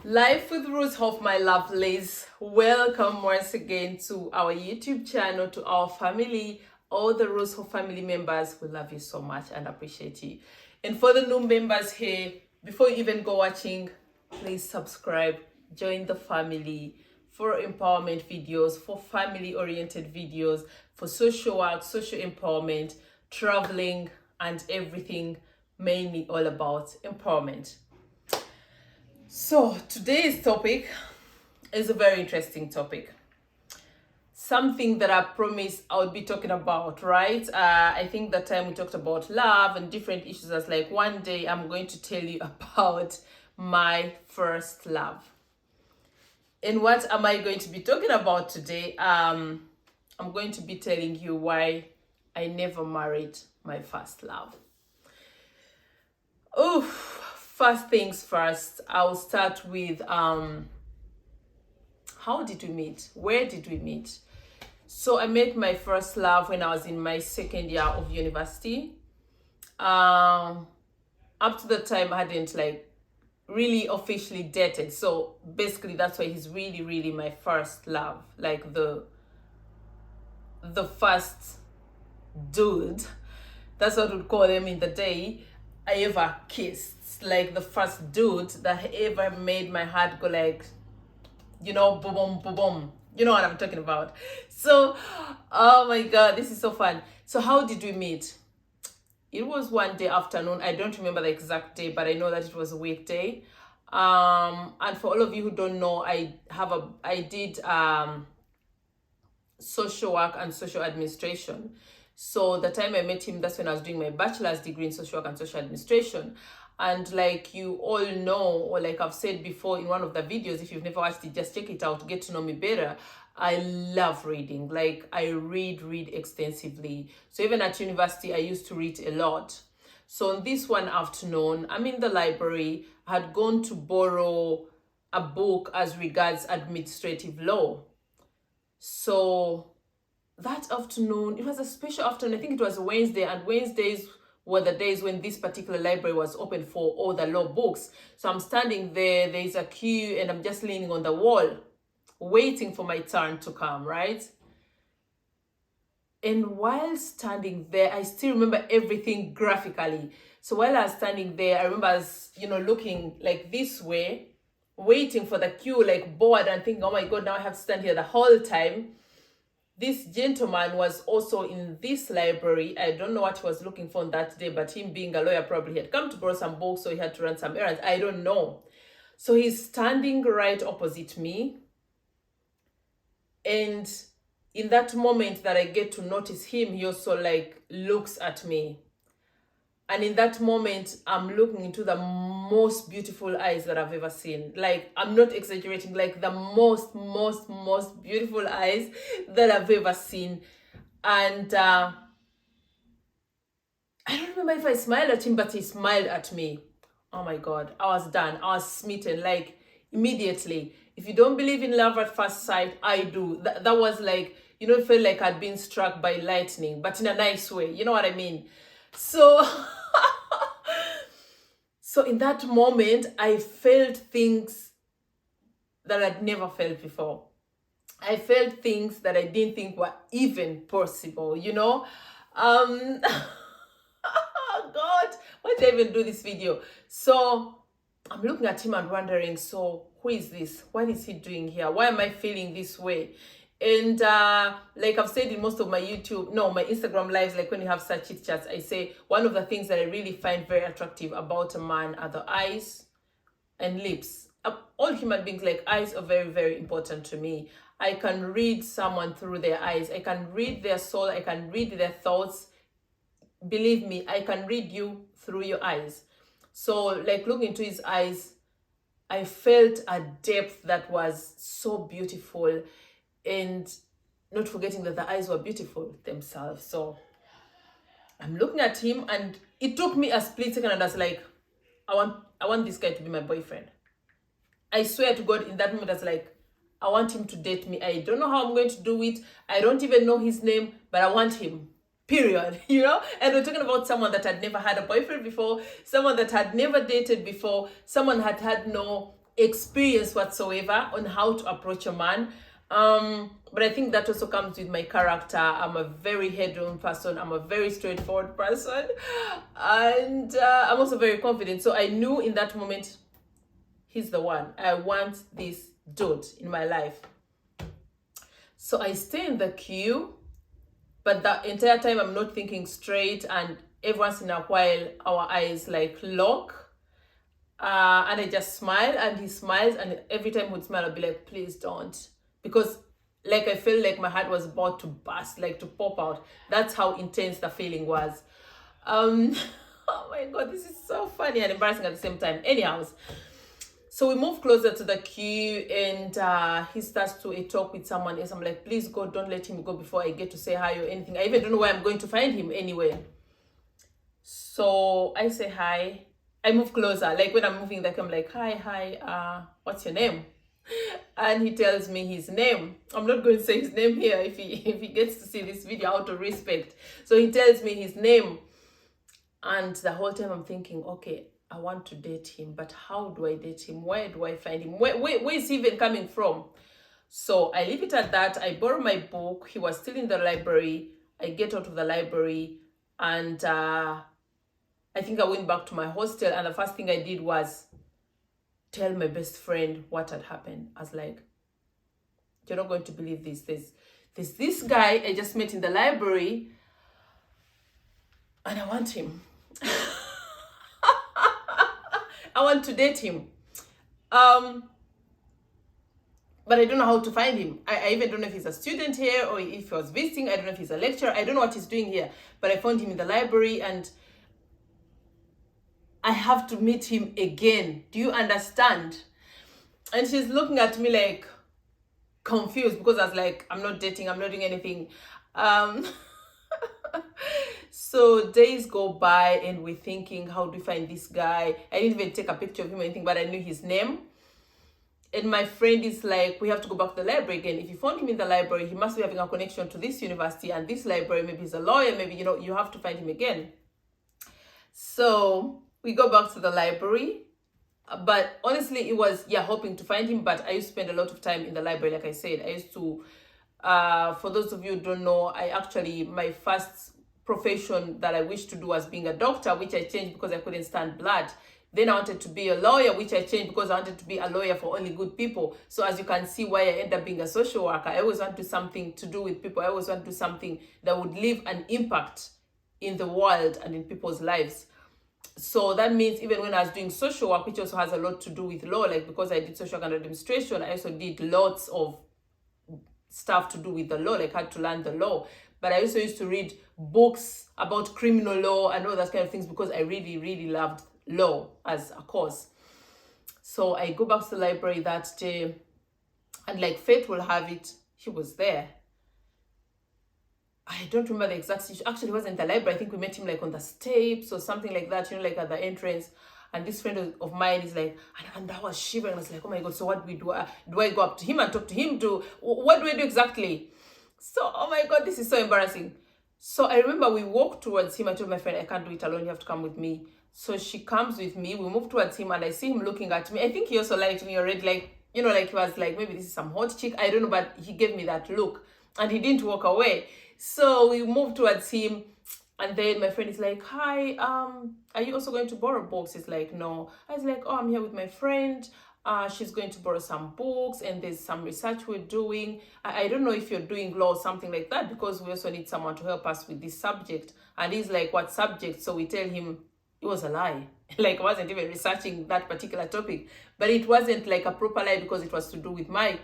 Life with Ruzhoff, my lovelies. Welcome once again to our YouTube channel, to our family, all the Ruzhoff family members. We love you so much and appreciate you. And for the new members here, before you even go watching, please subscribe, join the family for empowerment videos, for family-oriented videos, for social work, social empowerment, traveling, and everything mainly all about empowerment. So today's topic is a very interesting topic. Something that I promised I would be talking about, right? I think that time we talked about love and different issues. As like one day I'm going to tell you about my first love. And what am I going to be talking about today? I'm going to be telling you why I never married my first love. First things first, I'll start with how did we meet? Where did we meet? So I met my first love when I was in my second year of university. Up to the time I hadn't like really officially dated. So basically that's why he's really, really my first love. Like the first dude, that's what we'd call him in the day, I ever kissed. Like the first dude that ever made my heart go like, you know, boom, boom, boom, boom. You know what I'm talking about. So, oh my God, this is so fun. So how did we meet? It was one day afternoon. I don't remember the exact day, but I know that it was a weekday. And for all of you who don't know, I did social work and social administration. So the time I met him, that's when I was doing my bachelor's degree in social work and social administration. And like you all know, or like I've said before in one of the videos, if you've never watched it, just check it out, get to know me better. I love reading. Like I read extensively. So even at university, I used to read a lot. So on this one afternoon, I'm in the library. I had gone to borrow a book as regards administrative law. So that afternoon, it was a special afternoon. I think it was a Wednesday, and Wednesdays were the days when this particular library was open for all the law books. So I'm standing there, there's a queue, and I'm just leaning on the wall, waiting for my turn to come, right? And while standing there, I still remember everything graphically. So while I was standing there, I remember I was, looking like this way, waiting for the queue, like bored and thinking, oh my God, now I have to stand here the whole time. This gentleman was also in this library. I don't know what he was looking for on that day, but him being a lawyer, probably he had come to borrow some books, so he had to run some errands. I don't know. So he's standing right opposite me. And in that moment that I get to notice him, he also like looks at me. And in that moment, I'm looking into the most beautiful eyes that I've ever seen. Like, I'm not exaggerating, like the most beautiful eyes that I've ever seen. And I don't remember if I smiled at him, but he smiled at me. Oh my God, I was done. I was smitten, like immediately. If you don't believe in love at first sight, I do. That was like, it felt like I'd been struck by lightning, but in a nice way. You know what I mean? So, so in that moment, I felt things that I'd never felt before. I felt things that I didn't think were even possible, Oh God, why did I even do this video? So I'm looking at him and wondering, so who is this? What is he doing here? Why am I feeling this way? And like I've said in most of my my Instagram lives, like when you have such chit chats, I say one of the things that I really find very attractive about a man are the eyes and lips. All human beings, like eyes are very, very important to me. I can read someone through their eyes. I can read their soul. I can read their thoughts. Believe me, I can read you through your eyes. So like looking into his eyes, I felt a depth that was so beautiful. And not forgetting that the eyes were beautiful themselves. So I'm looking at him, and it took me a split second, and I was like, I want this guy to be my boyfriend. I swear to God, in that moment I was like, I want him to date me. I don't know how I'm going to do it. I don't even know his name, but I want him. Period. And we're talking about someone that had never had a boyfriend before, someone that had never dated before, someone had had no experience whatsoever on how to approach a man. But I think that also comes with my character. I'm a very head-on person. I'm a very straightforward person. And I'm also very confident. So I knew in that moment, he's the one. I want this dude in my life. So I stay in the queue, but the entire time I'm not thinking straight, and every once in a while our eyes like lock, and I just smile and he smiles, and every time he'd smile I'd be like, please don't, because like I felt like my heart was about to burst, like to pop out. That's how intense the feeling was. Oh my god, this is so funny and embarrassing at the same time. Anyhow, so we move closer to the queue, and he starts to talk with someone else. I'm like, please God, don't let him go before I get to say hi or anything. I even don't know where I'm going to find him anyway. So I say hi. I move closer. Like when I'm moving, like I'm like, hi, what's your name? And he tells me his name. I'm not going to say his name here if he gets to see this video, out of respect. So he tells me his name. And the whole time I'm thinking, okay, I want to date him, but how do I date him? Where do I find him? Where is he even coming from? So I leave it at that. I borrow my book. He was still in the library. I get out of the library, and I think I went back to my hostel, and the first thing I did was tell my best friend what had happened. I was like, you're not going to believe this. There's this guy I just met in the library, and I want him. I want to date him. But I don't know how to find him. I even don't know if he's a student here or if he was visiting. I don't know if he's a lecturer. I don't know what he's doing here. But I found him in the library, and I have to meet him again. Do you understand? And she's looking at me like confused, because I was like, I'm not dating, I'm not doing anything. So days go by, and we're thinking, how do we find this guy? I didn't even take a picture of him or anything, but I knew his name. And my friend is like, we have to go back to the library again. If you found him in the library, he must be having a connection to this university and this library. Maybe he's a lawyer, maybe, you have to find him again. So we go back to the library. But honestly, it was, hoping to find him. But I used to spend a lot of time in the library, like I said. I used to, for those of you who don't know, my first profession that I wished to do was being a doctor, which I changed because I couldn't stand blood. Then I wanted to be a lawyer, which I changed because I wanted to be a lawyer for only good people. So as you can see why I ended up being a social worker. I always want to do something to do with people. I always want to do something that would leave an impact in the world and in people's lives. So that means even when I was doing social work, which also has a lot to do with law, like because I did social work and administration, I also did lots of stuff to do with the law, like I had to learn the law. But I also used to read books about criminal law and all that kind of things because I really, really loved law as a course. So I go back to the library that day, and like fate will have it, he was there. I don't remember the exact situation. Actually, he wasn't in the library. I think we met him like on the steps or something like that, like at the entrance. And this friend of mine is like, and I was shivering. I was like, oh my God, so what do we do? Do I go up to him and talk to him? What do I do exactly? So, oh my God, this is so embarrassing. So I remember we walked towards him. I told my friend, I can't do it alone. You have to come with me. So she comes with me. We move towards him, and I see him looking at me. I think he also liked me already. Like, like he was like, maybe this is some hot chick. I don't know, but he gave me that look, and he didn't walk away. So we moved towards him, and then my friend is like, hi, are you also going to borrow books? He's like, no. I was like, oh, I'm here with my friend. She's going to borrow some books, and there's some research we're doing. I don't know if you're doing law or something like that, because we also need someone to help us with this subject. And he's like, what subject? So we tell him it was a lie. Like I wasn't even researching that particular topic, but it wasn't like a proper lie because it was to do with my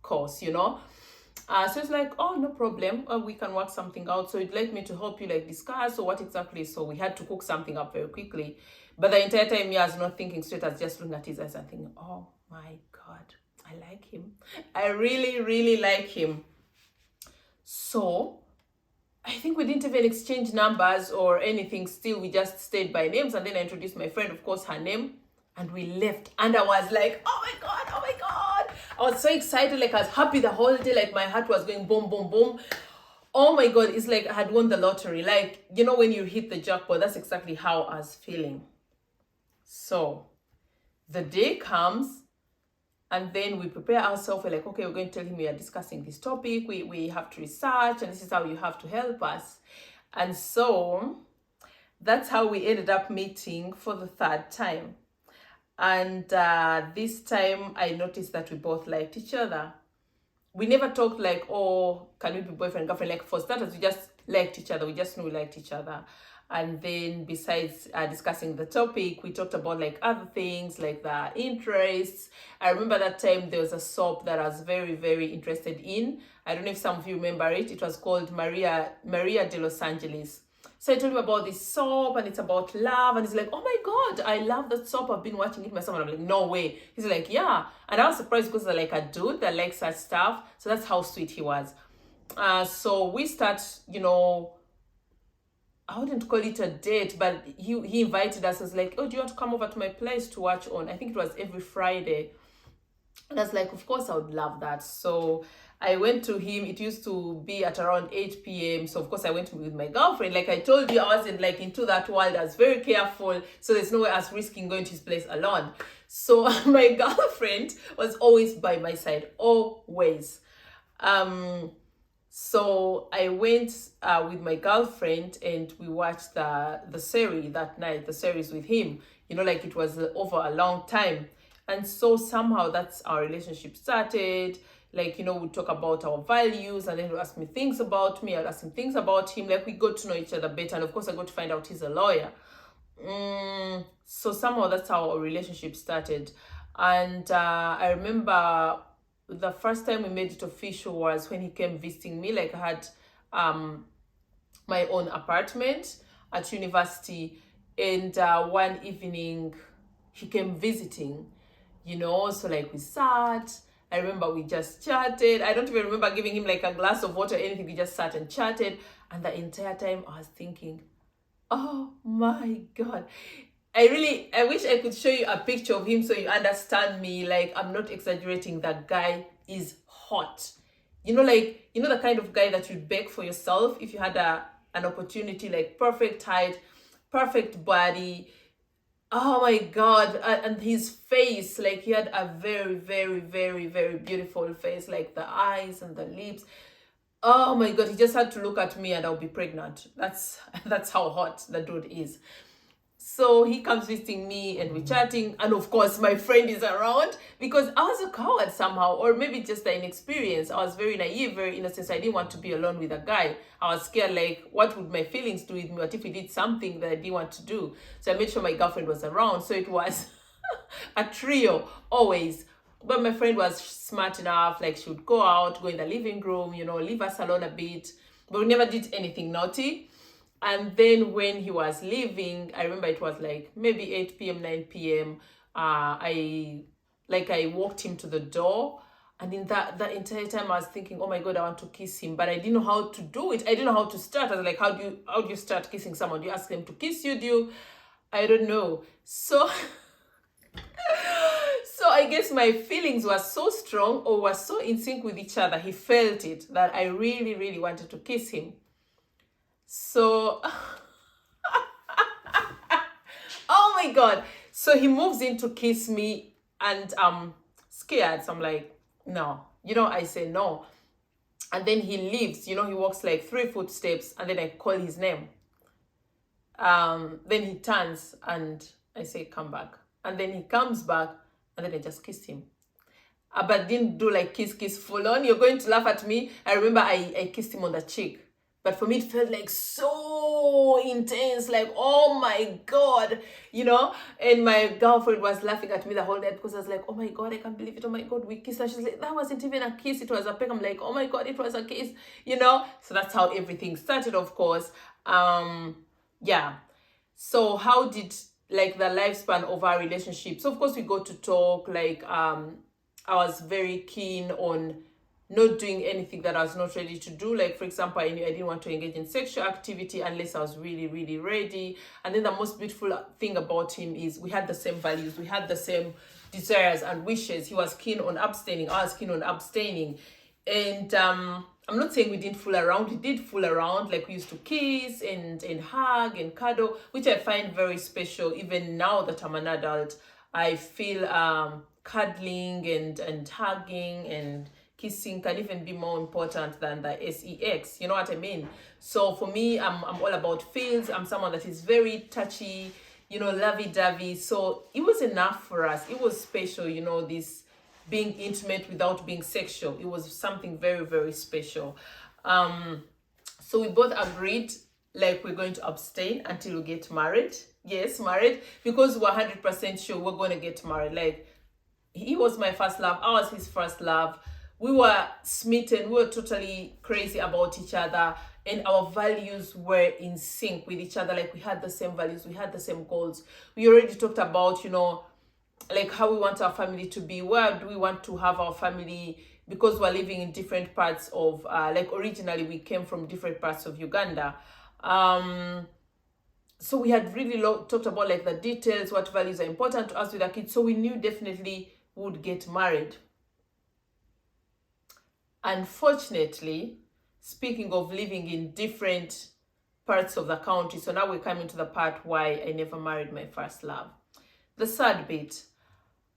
course, So it's like, oh, no problem. We can work something out. So he'd like me to help you like discuss or what exactly. So we had to cook something up very quickly. But the entire time, I was not thinking straight. I was just looking at his eyes and thinking, oh my God, I like him. I really, really like him. So I think we didn't even exchange numbers or anything. Still, we just stayed by names. And then I introduced my friend, of course, her name. And we left. And I was like, oh my God, oh my God. I was so excited. Like I was happy the whole day. Like my heart was going boom, boom, boom. Oh my God. It's like I had won the lottery. Like, when you hit the jackpot, that's exactly how I was feeling. So the day comes. And then we prepare ourselves. We're like, okay, we're going to tell him we are discussing this topic. We have to research, and this is how you have to help us. And so that's how we ended up meeting for the third time. And this time I noticed that we both liked each other. We never talked like, oh, can we be boyfriend, girlfriend? Like, for starters, we just liked each other. We just knew we liked each other. And then besides discussing the topic, we talked about like other things, like the interests. I remember that time there was a soap that I was very, very interested in. I don't know if some of you remember it. It was called Maria de Los Angeles. So I told him about this soap, and it's about love, and he's like, oh my God, I love that soap. I've been watching it myself. And I'm like, no way. He's like, yeah. And I was surprised because I'm like a dude that likes such stuff. So that's how sweet he was. So we start, you know, I wouldn't call it a date, but he invited us. I was like, oh, do you want to come over to my place to watch on? I think it was every Friday. And I was like, of course, I would love that. So I went to him. It used to be at around 8 p.m. So, of course, I went with my girlfriend. Like I told you, I wasn't like into that world. I was very careful. So there's no way I was risking going to his place alone. So my girlfriend was always by my side, always. So I went with my girlfriend, and we watched the series that night, the series with him. You know, like it was over a long time. And so somehow that's our relationship started. Like, you know, we talk about our values, and then he'll ask me things about me. I'll ask him things about him. Like, we got to know each other better. And of course, I got to find out he's a lawyer. So somehow that's how our relationship started. And I remember the first time we made it official was when he came visiting me. Like, I had my own apartment at university. And one evening, he came visiting, you know. So like we sat. I remember we just chatted. I don't even remember giving him like a glass of water or anything. We just sat and chatted. And the entire time I was thinking, oh my God. I wish I could show you a picture of him so you understand me. Like, I'm not exaggerating. That guy is hot. You know, like, you know, the kind of guy that you'd beg for yourself if you had an opportunity, like perfect height, perfect body. Oh my God. And his face, like he had a very, very, very, very beautiful face, like the eyes and the lips. Oh my God, he just had to look at me and I'll be pregnant. That's how hot the dude is. So he comes visiting me and we're chatting. And of course, my friend is around because I was a coward somehow, or maybe just an inexperience. I was very naive, very innocent. I didn't want to be alone with a guy. I was scared, like, what would my feelings do with me? What if he did something that I didn't want to do? So I made sure my girlfriend was around. So it was a trio, always. But my friend was smart enough, like she would go out, go in the living room, you know, leave us alone a bit. But we never did anything naughty. And then when he was leaving, I remember it was like maybe 8 p.m., 9 p.m. I walked him to the door. And in that entire time, I was thinking, oh my God, I want to kiss him. But I didn't know how to do it. I didn't know how to start. I was like, how do you start kissing someone? Do you ask them to kiss you? I don't know. So I guess my feelings were so strong, or were so in sync with each other. He felt it, that I really, really wanted to kiss him. So, oh my God. So he moves in to kiss me, and I'm scared. So I'm like, no. You know, I say no. And then he leaves. You know, he walks like 3 footsteps, and then I call his name. Then he turns and I say, come back. And then he comes back, and then I just kissed him. But didn't do like kiss full on. You're going to laugh at me. I remember I kissed him on the cheek. But for me, it felt like so intense, like, oh my God, you know? And my girlfriend was laughing at me the whole night because I was like, oh my God, I can't believe it. Oh my God, we kissed. And she's like, that wasn't even a kiss. It was a peck. I'm like, oh my God, it was a kiss, you know? So that's how everything started, of course. Yeah. So how did like the lifespan of our relationship? So of course we got to talk, like, I was very keen on not doing anything that I was not ready to do. Like, for example, I knew I didn't want to engage in sexual activity unless I was really, really ready. And then the most beautiful thing about him is we had the same values. We had the same desires and wishes. He was keen on abstaining. I was keen on abstaining. And I'm not saying we didn't fool around. We did fool around. Like, we used to kiss and hug and cuddle, which I find very special even now that I'm an adult. I feel cuddling and hugging and kissing can even be more important than the sex. You know what I mean? So for me, I'm all about feels. I'm someone that is very touchy, you know, lovey-dovey. So it was enough for us. It was special, you know, this being intimate without being sexual. It was something very, very special. So we both agreed, like, we're going to abstain until we get married. Yes, married, because we're 100% sure we're going to get married. Like, he was my first love, I was his first love. We were smitten, we were totally crazy about each other, and our values were in sync with each other. Like, we had the same values, we had the same goals. We already talked about, you know, like how we want our family to be, where do we want to have our family, because we're living in different parts of like, originally we came from different parts of Uganda. So we had really talked about like the details, what values are important to us with our kids. So we knew definitely we would get married. Unfortunately, speaking of living in different parts of the country, so now we're coming to the part why I never married my first love. The sad bit.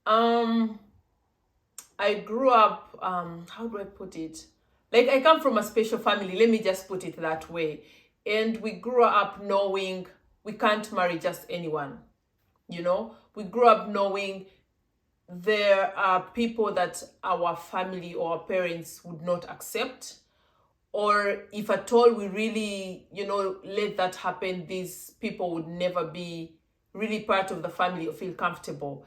I grew up, how do I put it? Like, I come from a special family, let me just put it that way. And we grew up knowing we can't marry just anyone, you know? We grew up knowing there are people that our family or our parents would not accept. Or if at all we really, you know, let that happen, these people would never be really part of the family or feel comfortable.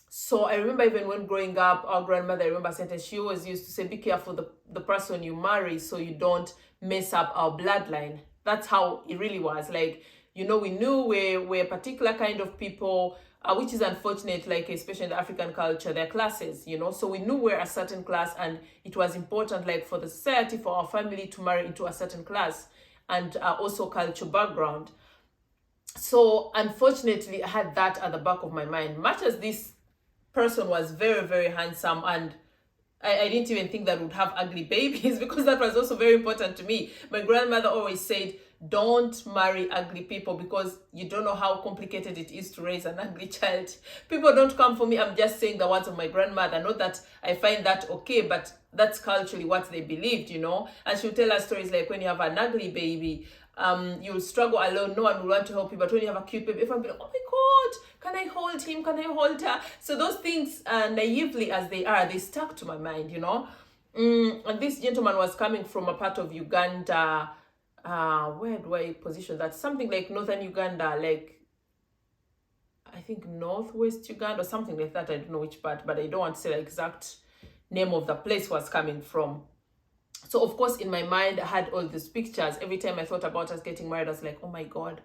So I remember even when growing up, our grandmother, I remember a sentence, she always used to say, be careful the person you marry so you don't mess up our bloodline. That's how it really was. Like, you know, we knew we're a particular kind of people, which is unfortunate, like, especially in the African culture, their classes, you know. So we knew we're a certain class, and it was important, like, for the society, for our family to marry into a certain class, and also cultural background. So unfortunately, I had that at the back of my mind. Much as this person was very, very handsome, and I didn't even think that would have ugly babies, because that was also very important to me. My grandmother always said, don't marry ugly people, because you don't know how complicated it is to raise an ugly child. People don't come for me, I'm just saying the words of my grandmother. Not that I find that okay, but that's culturally what they believed, you know. And she'll tell us stories like, when you have an ugly baby, you'll struggle alone, no one will want to help you. But when you have a cute baby, everyone will be like, oh my God, can I hold him, can I hold her? So those things, naively as they are, they stuck to my mind, you know. And this gentleman was coming from a part of Uganda, where do I position that? Something like northern Uganda, like, I think northwest Uganda or something like that. I don't know which part, but I don't want to say the exact name of the place was coming from. So of course, in my mind, I had all these pictures. Every time I thought about us getting married, I was like, oh my God,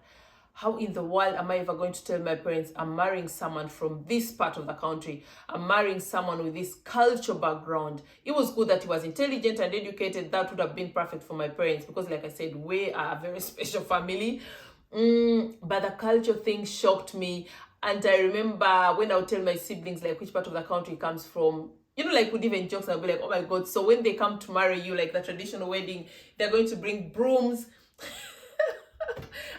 how in the world am I ever going to tell my parents I'm marrying someone from this part of the country? I'm marrying someone with this cultural background. It was good that he was intelligent and educated. That would have been perfect for my parents, because like I said, we are a very special family. But the culture thing shocked me. And I remember when I would tell my siblings, like, which part of the country he comes from, you know, like, would even jokes, I'll be like, oh my God, so when they come to marry you, like the traditional wedding, they're going to bring brooms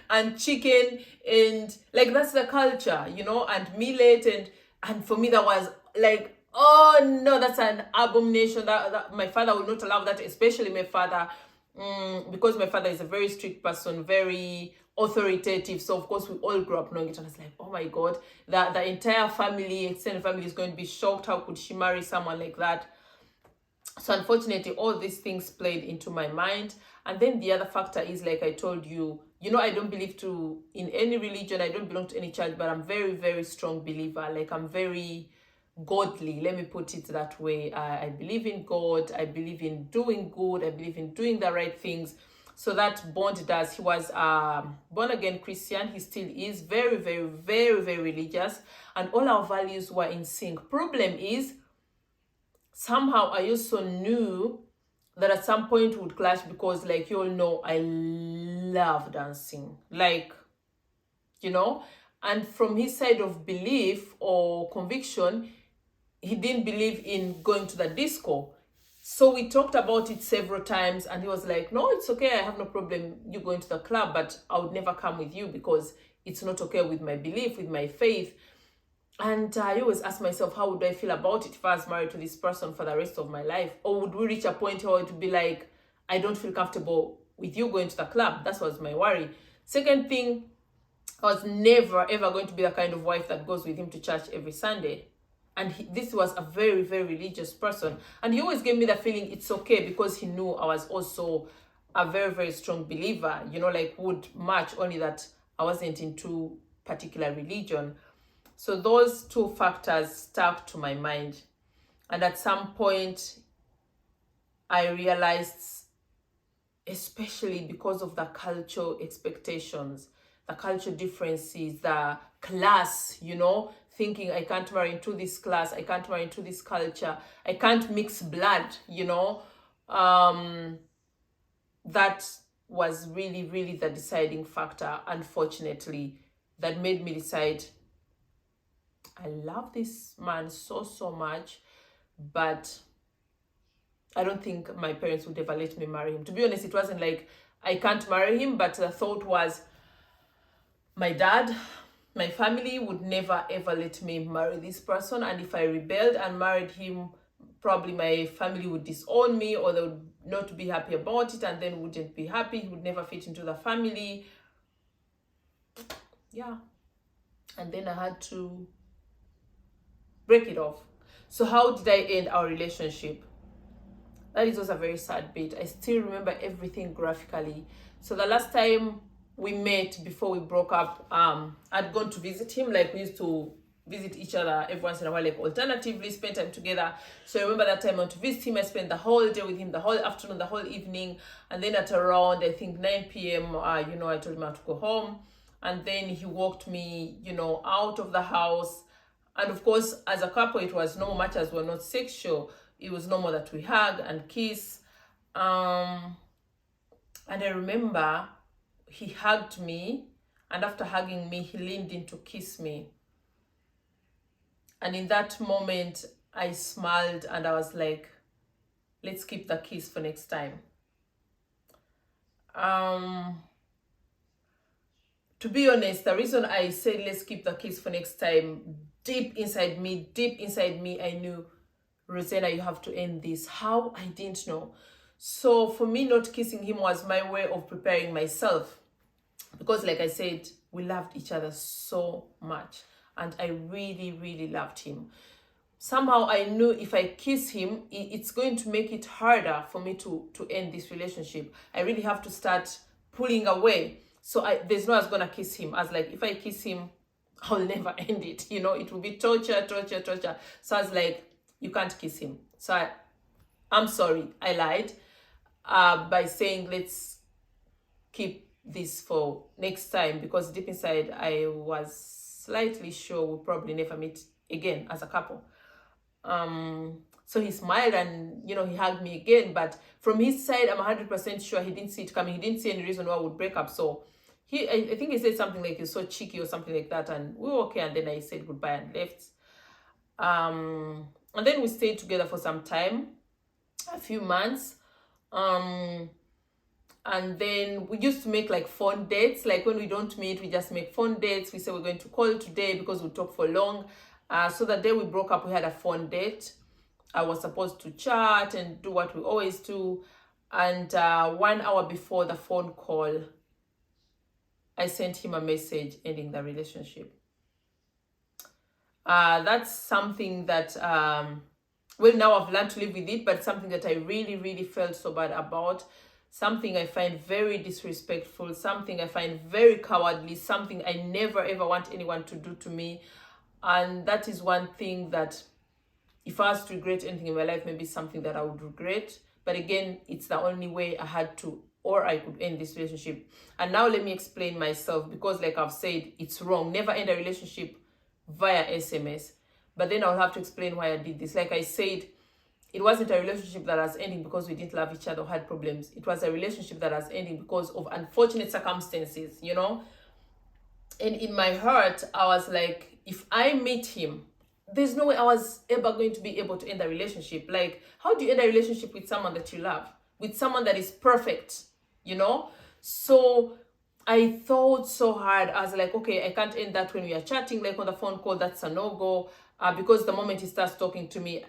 and chicken, and like, that's the culture, you know, and millet, and for me that was like, oh no, that's an abomination. That my father would not allow that, especially my father, because my father is a very strict person, very authoritative. So of course we all grew up knowing it, and I was like, oh my God, that the entire family, extended family, is going to be shocked. How could she marry someone like that? So unfortunately, all these things played into my mind. And then the other factor is, like I told you, you know, I don't believe in any religion. I don't belong to any church, but I'm very, very strong believer. Like, I'm very godly, let me put it that way. I believe in God. I believe in doing good. I believe in doing the right things. So that bond does. He was born again Christian. He still is very, very, very, very religious, and all our values were in sync. Problem is, somehow I also knew that at some point we would clash, because, like, you all know, I love dancing, like, you know. And from his side of belief or conviction, he didn't believe in going to the disco. So we talked about it several times, and he was like, no, it's okay, I have no problem you going to the club, but I would never come with you, because it's not okay with my belief, with my faith. And I always ask myself, how would I feel about it if I was married to this person for the rest of my life? Or would we reach a point where it would be like, I don't feel comfortable with you going to the club? That was my worry. Second thing, I was never ever going to be the kind of wife that goes with him to church every Sunday. And this was a very, very religious person. And he always gave me the feeling it's okay, because he knew I was also a very, very strong believer, you know, like would match, only that I wasn't into particular religion. So those two factors stuck to my mind. And at some point, I realized, especially because of the cultural expectations, the cultural differences, the class, you know, thinking I can't marry into this class, I can't marry into this culture, I can't mix blood, you know. That was really, really the deciding factor, unfortunately, that made me decide, I love this man so, so much, but I don't think my parents would ever let me marry him. To be honest, it wasn't like I can't marry him, but the thought was, my dad, my family would never ever let me marry this person, and if I rebelled and married him, probably my family would disown me, or they would not be happy about it, and then wouldn't be happy. He would never fit into the family. Yeah. And then I had to break it off. So how did I end our relationship? That is also a very sad bit. I still remember everything graphically. So the last time we met before we broke up, I'd gone to visit him. Like, we used to visit each other every once in a while, like alternatively spend time together. So I remember that time I went to visit him. I spent the whole day with him, the whole afternoon, the whole evening. And then at around, I think 9 p.m, you know, I told him I had to go home. And then he walked me, you know, out of the house. And of course, as a couple, it was no much as we're not sexual. It was normal that we hug and kiss. And I remember he hugged me, and after hugging me, he leaned in to kiss me. And in that moment, I smiled and I was like, let's keep the kiss for next time. To be honest, the reason I said let's keep the kiss for next time, deep inside me, I knew, Rosanna, you have to end this. How? I didn't know. So for me, not kissing him was my way of preparing myself, because like I said, we loved each other so much, and I really, really loved him. Somehow I knew if I kiss him, it's going to make it harder for me to end this relationship. I really have to start pulling away. So there's no I was gonna kiss him. I was like, if I kiss him, I'll never end it. You know, it will be torture. So I was like, you can't kiss him. So I'm sorry, I lied by saying let's keep this for next time, because deep inside I was slightly sure we'll probably never meet again as a couple. So he smiled and, you know, he hugged me again, but from his side, I'm 100% sure he didn't see it coming. He didn't see any reason why we would break up. So I think he said something like, you're so cheeky or something like that, and we were okay. And then I said goodbye and left. And then we stayed together for some time, a few months. And then we used to make like phone dates. Like when we don't meet, we just make phone dates. We say we're going to call today because we talk for long. So the day we broke up, we had a phone date. I was supposed to chat and do what we always do. And 1 hour before the phone call, I sent him a message ending the relationship. That's something that, well, now I've learned to live with it, but something that I really, really felt so bad about. Something I find very disrespectful, something I find very cowardly, something I never ever want anyone to do to me. And that is one thing that, if I was to regret anything in my life, maybe something that I would regret. But again, it's the only way I had to, or I could end this relationship. And now let me explain myself, because like I've said, it's wrong. Never end a relationship via SMS. But then I'll have to explain why I did this. Like I said, it wasn't a relationship that was ending because we didn't love each other or had problems. It was a relationship that was ending because of unfortunate circumstances, you know. And in my heart, I was like, if I meet him, there's no way I was ever going to be able to end a relationship. Like, how do you end a relationship with someone that you love? With someone that is perfect, you know? So I thought so hard. I was like, okay, I can't end that when we are chatting, like on the phone call. That's a no-go. Because the moment he starts talking to me,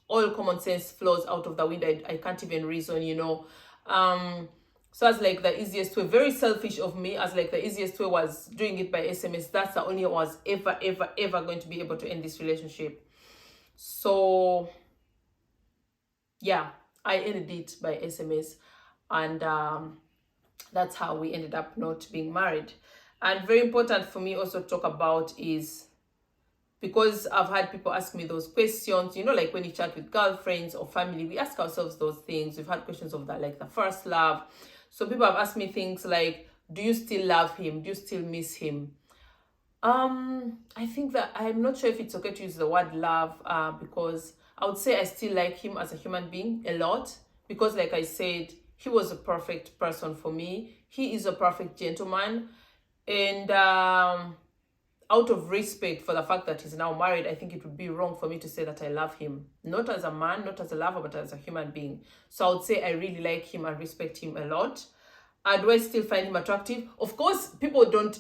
all common sense flows out of the window. I can't even reason, you know. So I was like, the easiest way, very selfish of me, as like the easiest way was doing it by SMS. That's the only way I was ever going to be able to end this relationship. So yeah, I ended it by SMS, and that's how we ended up not being married. And very important for me also to talk about is, because I've had people ask me those questions, you know, like when you chat with girlfriends or family, we ask ourselves those things. We've had questions of that, like the first love. So people have asked me things like, do you still love him? Do you still miss him? I think that I'm not sure if it's okay to use the word love, because I would say I still like him as a human being a lot, because like I said, he was a perfect person for me. He is a perfect gentleman. And out of respect for the fact that he's now married, I think it would be wrong for me to say that I love him. Not as a man, not as a lover, but as a human being. So I would say I really like him and respect him a lot. Do I still find him attractive? Of course, people don't...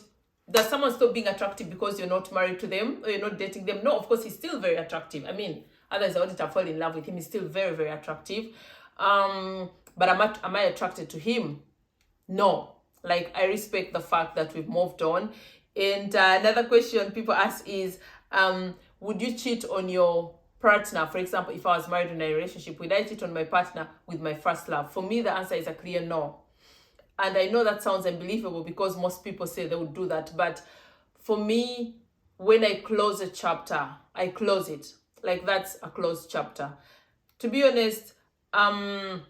Does someone stop being attractive because you're not married to them or you're not dating them? No, of course, he's still very attractive. I mean, otherwise I wouldn't have fallen in love with him. He's still very attractive. But am I attracted to him? No. Like, I respect the fact that we've moved on. And another question people ask is, would you cheat on your partner? For example, if I was married in a relationship, would I cheat on my partner with my first love? For me, the answer is a clear no. And I know that sounds unbelievable because most people say they would do that. But for me, when I close a chapter, I close it. Like, that's a closed chapter. To be honest, someone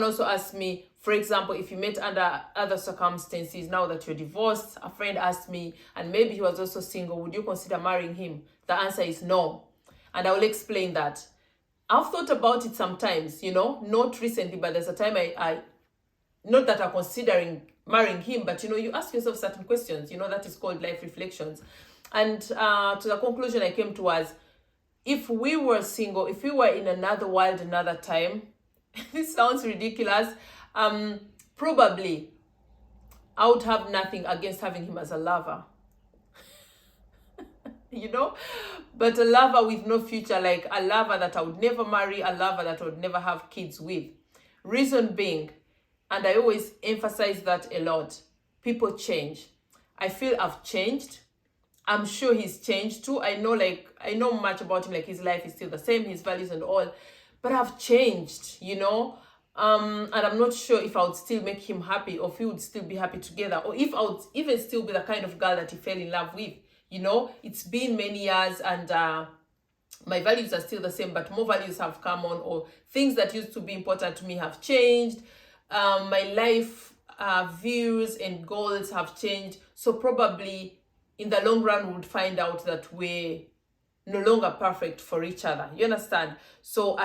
also asked me, for example, if you met under other circumstances, now that you're divorced, a friend asked me, and maybe he was also single, would you consider marrying him? The answer is no. And I will explain that. I've thought about it sometimes, you know, not recently, but there's a time I not that I'm considering marrying him, but, you know, you ask yourself certain questions, you know, that is called life reflections. And to the conclusion I came to was, if we were single, if we were in another world, another time, this sounds ridiculous, probably I would have nothing against having him as a lover. You know, but a lover with no future, like a lover that I would never marry, a lover that I would never have kids with. Reason being, and I always emphasize that a lot, people change. I feel I've changed. I'm sure he's changed too. I know much about him, like his life is still the same, his values and all, but I've changed, you know. And I'm not sure if I would still make him happy, or if we would still be happy together, or if I would even still be the kind of girl that he fell in love with. You know, it's been many years, and my values are still the same, but more values have come on, or things that used to be important to me have changed. My life views and goals have changed. So probably in the long run, we would find out that we're no longer perfect for each other. You understand? So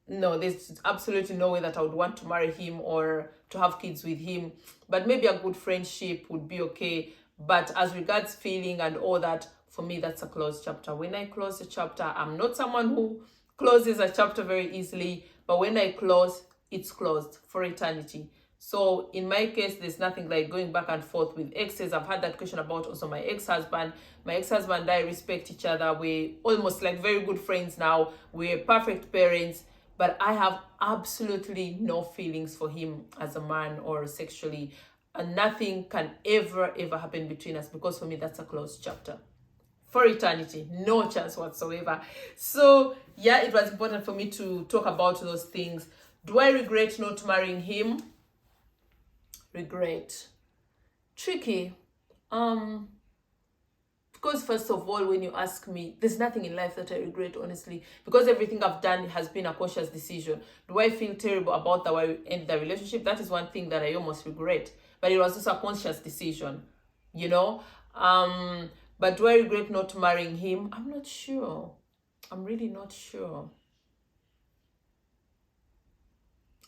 no, there's absolutely no way that I would want to marry him or to have kids with him. But maybe a good friendship would be okay. But as regards feeling and all that, for me, that's a closed chapter. When I close a chapter, I'm not someone who closes a chapter very easily. But when I close, it's closed for eternity. So in my case, there's nothing like going back and forth with exes. I've had that question about also my ex-husband. My ex-husband and I respect each other. We're almost like very good friends now. We're perfect parents. But I have absolutely no feelings for him as a man or sexually. And nothing can ever happen between us, because for me, that's a closed chapter. For eternity, no chance whatsoever. So yeah, it was important for me to talk about those things. Do I regret not marrying him? Regret. Tricky. Because first of all, when you ask me, there's nothing in life that I regret, honestly, because everything I've done has been a conscious decision. Do I feel terrible about the way I ended the relationship? That is one thing that I almost regret, but it was also a conscious decision, you know. But do I regret not marrying him? I'm not sure. I'm really not sure.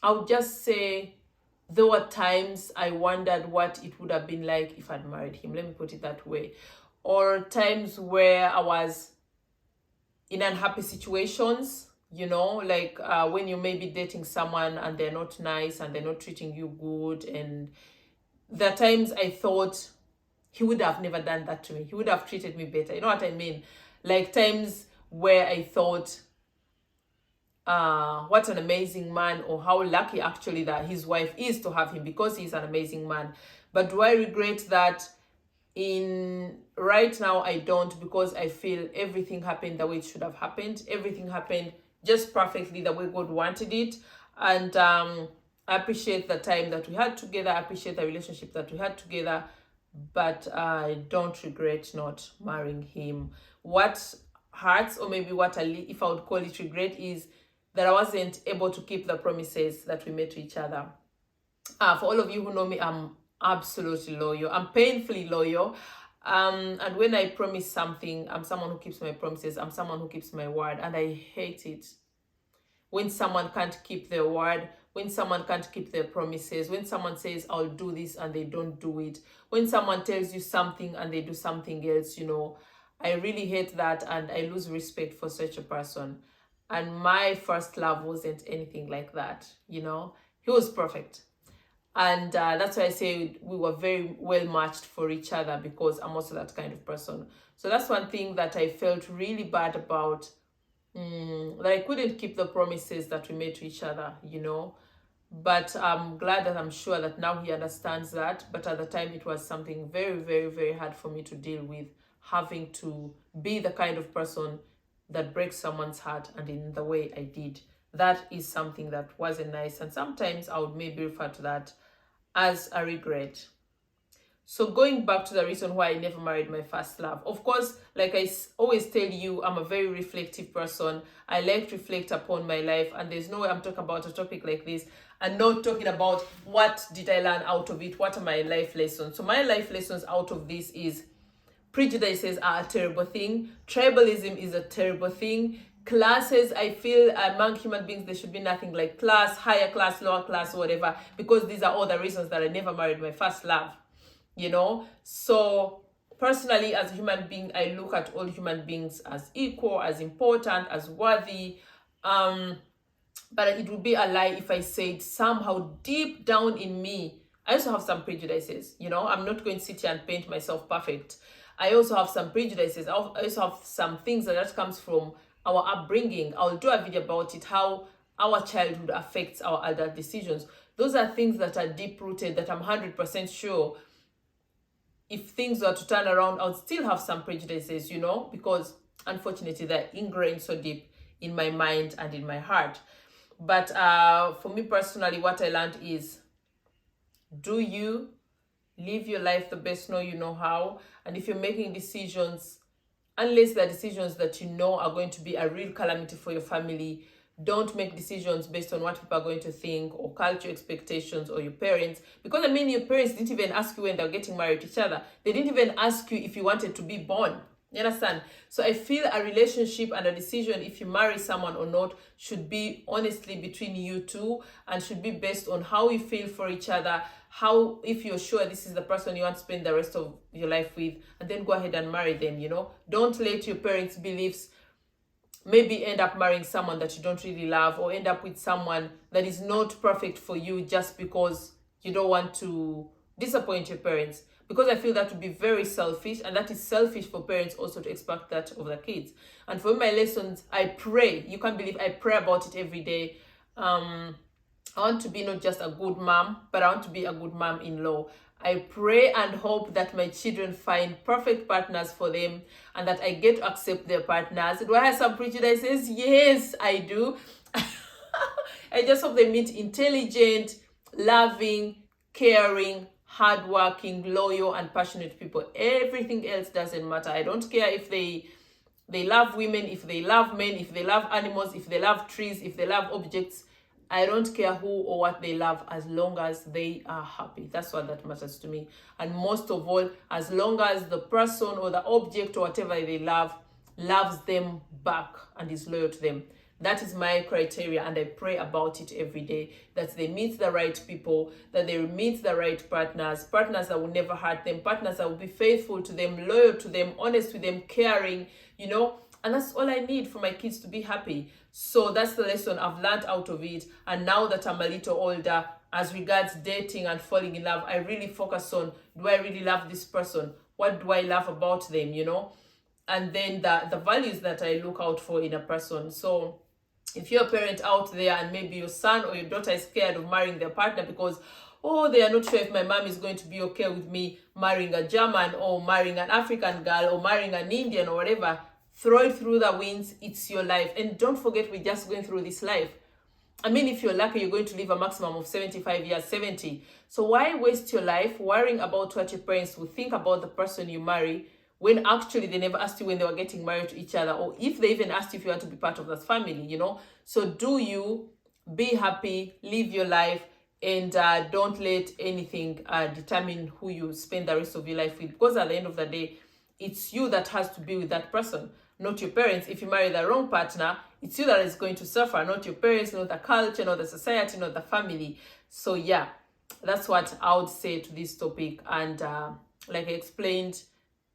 I would just say there were times I wondered what it would have been like if I'd married him. Let me put it that way. Or times where I was in unhappy situations, you know, like when you may be dating someone and they're not nice and they're not treating you good, and there are times I thought he would have never done that to me. He would have treated me better. You know what I mean? Like times where I thought, what an amazing man, or how lucky actually that his wife is to have him because he's an amazing man. But do I regret that? In right now, I don't, because I feel everything happened the way it should have happened. Everything happened just perfectly the way God wanted it. And I appreciate the time that we had together. I appreciate the relationship that we had together. But I don't regret not marrying him. What hurts, or maybe what if I would call it regret, is that I wasn't able to keep the promises that we made to each other. For all of you who know me, I'm absolutely loyal. I'm painfully loyal. And when I promise something, I'm someone who keeps my promises. I'm someone who keeps my word, and I hate it when someone can't keep their word, when someone can't keep their promises, when someone says, I'll do this and they don't do it, when someone tells you something and they do something else, I really hate that, and I lose respect for such a person. And my first love wasn't anything like that, He was perfect. And that's why I say we were very well matched for each other, because I'm also that kind of person. So that's one thing that I felt really bad about, that I couldn't keep the promises that we made to each other, But I'm glad that I'm sure that now he understands that. But at the time, it was something very, very, very hard for me to deal with, having to be the kind of person that breaks someone's heart, and in the way I did. That is something that wasn't nice. And sometimes I would maybe refer to that as a regret. So going back to the reason why I never married my first love. Of course, like I always tell you, I'm a very reflective person. I like to reflect upon my life, and there's no way I'm talking about a topic like this and not talking about what did I learn out of it, what are my life lessons. So my life lessons out of this is: prejudices are a terrible thing. Tribalism is a terrible thing. Classes, I feel among human beings, there should be nothing like class, higher class, lower class, whatever, because these are all the reasons that I never married my first love, So personally, as a human being, I look at all human beings as equal, as important, as worthy. But it would be a lie if I said somehow deep down in me, I also have some prejudices, I'm not going to sit here and paint myself perfect. I also have some prejudices. I also have some things that comes from our upbringing. I'll do a video about it, how our childhood affects our adult decisions. Those are things that are deep-rooted, that I'm 100% sure if things were to turn around, I'll still have some prejudices, because unfortunately they're ingrained so deep in my mind and in my heart. But for me personally, what I learned is, do you live your life the best you know how? And if you're making decisions, unless they're decisions that are going to be a real calamity for your family, don't make decisions based on what people are going to think, or culture expectations, or your parents. Because your parents didn't even ask you when they're getting married to each other. They didn't even ask you if you wanted to be born. You understand? So I feel a relationship and a decision, if you marry someone or not, should be honestly between you two, and should be based on how you feel for each other, how, if you're sure this is the person you want to spend the rest of your life with, and then go ahead and marry them, Don't let your parents' beliefs maybe end up marrying someone that you don't really love, or end up with someone that is not perfect for you just because you don't want to disappoint your parents. Because I feel that would be very selfish, and that is selfish for parents also to expect that of their kids. And for my lessons, I pray, you can't believe, I pray about it every day. I want to be not just a good mom, but I want to be a good mom-in-law. I pray and hope that my children find perfect partners for them, and that I get to accept their partners. Do I have some prejudices? Yes, I do. I just hope they meet intelligent, loving, caring, hardworking, loyal, and passionate people. Everything else doesn't matter. I don't care if they love women, if they love men, if they love animals, if they love trees, if they love objects. I don't care who or what they love, as long as they are happy. That's what that matters to me. And most of all, as long as the person or the object or whatever they love loves them back and is loyal to them. That is my criteria, and I pray about it every day, that they meet the right people, that they meet the right partners that will never hurt them, partners that will be faithful to them, loyal to them, honest with them, caring, and that's all I need for my kids to be happy. So that's the lesson I've learned out of it. And now that I'm a little older, as regards dating and falling in love, I really focus on, do I really love this person? What do I love about them, you know? And then the values that I look out for in a person. So if you're a parent out there and maybe your son or your daughter is scared of marrying their partner because, oh, they are not sure if my mom is going to be okay with me marrying a German or marrying an African girl or marrying an Indian or whatever, throw it through the winds. It's your life. And don't forget, we're just going through this life. I mean, if you're lucky, you're going to live a maximum of 75 years, 70. So why waste your life worrying about what your parents will think about the person you marry when actually they never asked you when they were getting married to each other, or if they even asked you if you want to be part of that family, you know? So do you, be happy, live your life, and don't let anything determine who you spend the rest of your life with, because at the end of the day, it's you that has to be with that person, not your parents. If you marry the wrong partner, it's you that is going to suffer, not your parents, not the culture, not the society, not the family. So yeah, that's what I would say to this topic. And like I explained,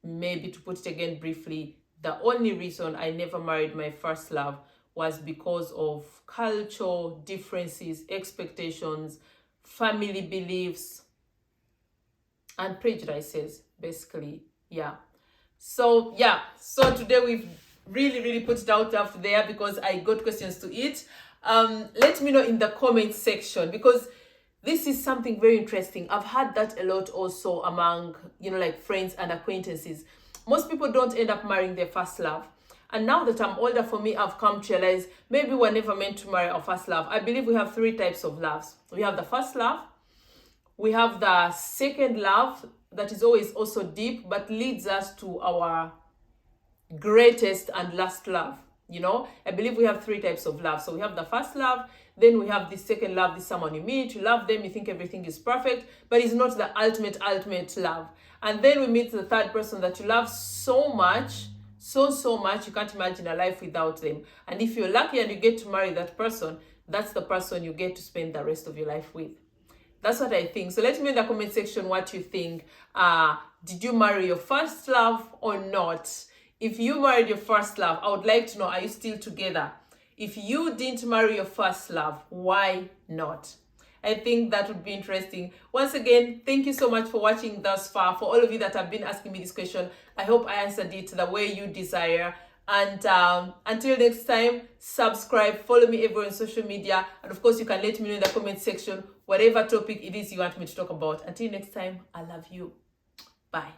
maybe to put it again briefly, the only reason I never married my first love was because of cultural differences, expectations, family beliefs, and prejudices, basically. Yeah. So yeah, so today we've really put it out there because I got questions to it. Let me know in the comment section, because this is something very interesting. I've had that a lot also among, you know, like friends and acquaintances. Most people don't end up marrying their first love. And now that I'm older, for me, I've come to realize maybe we're never meant to marry our first love. I believe we have 3 types of loves. We have the first love. We have the second love that is always also deep, but leads us to our greatest and last love. You know, I believe we have 3 types of love. So we have the first love, then we have the second love, this someone you meet, you love them, you think everything is perfect, but it's not the ultimate love. And then we meet the third person that you love so much, so much, you can't imagine a life without them. And if you're lucky and you get to marry that person, that's the person you get to spend the rest of your life with. That's what I think. So let me know in the comment section what you think. Did you marry your first love or not? If you married your first love, I would like to know, are you still together? If you didn't marry your first love, why not? I think that would be interesting. Once again, thank you so much for watching thus far. For all of you that have been asking me this question, I hope I answered it the way you desire. And until next time, subscribe, follow me everywhere on social media. And of course, you can let me know in the comment section whatever topic it is you want me to talk about. Until next time, I love you. Bye.